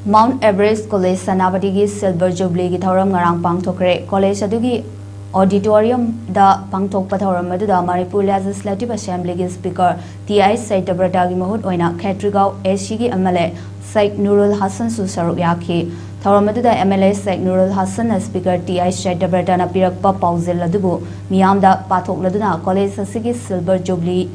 Mount Everest Colleg Senapati ki Silver Jubilee ki thouram ngarang pangthokhare college adugi auditorium da pangthokpa thouram aduda Manipur Legislative Assembly ki Speaker TI Said Tabrata ki mahut oina Khetrigau AC ki MLA Said Nurul Hassan su saruk yakhi thouram aduda MLA Said Nurul Hassan na Speaker TI Said Tabrata na pirakpa pauzil adubu miyam da pathokladuna college asigi Silver Jubilee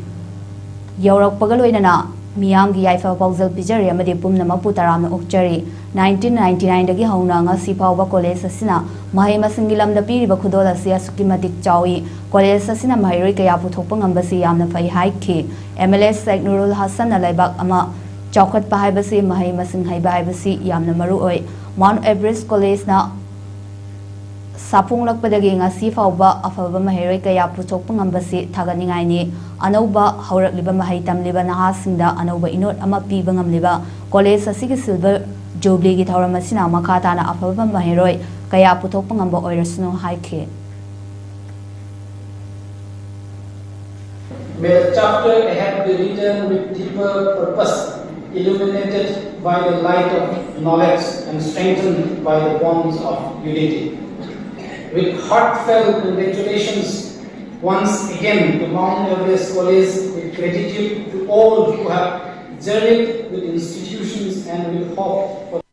yaurakpaga loinana Miyam gi yaifa pauzal pijari amadi pumna mapu taramna ukchari 1999 dagi hauna ngasi phawba college asina mahai masing lamda piriba khudol asi asuki matik chawi college asina mahairoi kaya puthokpa ngambasi yamna phai haikhi MLA Said Nurul Hassan na laibak ama chawkhat pa haibasi mahai masing haiba haibasi yamna maru oi Mount Everest College na Sapung lakpadagi ngasi phawba afaba mahairoi kaya puthokpa ngambasi thaganingai ni anauba haurakliba mahai tamliba nahasingda anauba inot ama piba ngamliba college asigi Silver Jubilee gi thauram asina makha tana afaba mahairoi kaya puthokpa ngamba oirasnu haikhe. May the chapter ahead be written with deeper purpose, illuminated by the light of knowledge and strengthened by the bonds of unity. With heartfelt congratulations once again to Mount Everest College, with gratitude to all who have journeyed with institutions and with hope for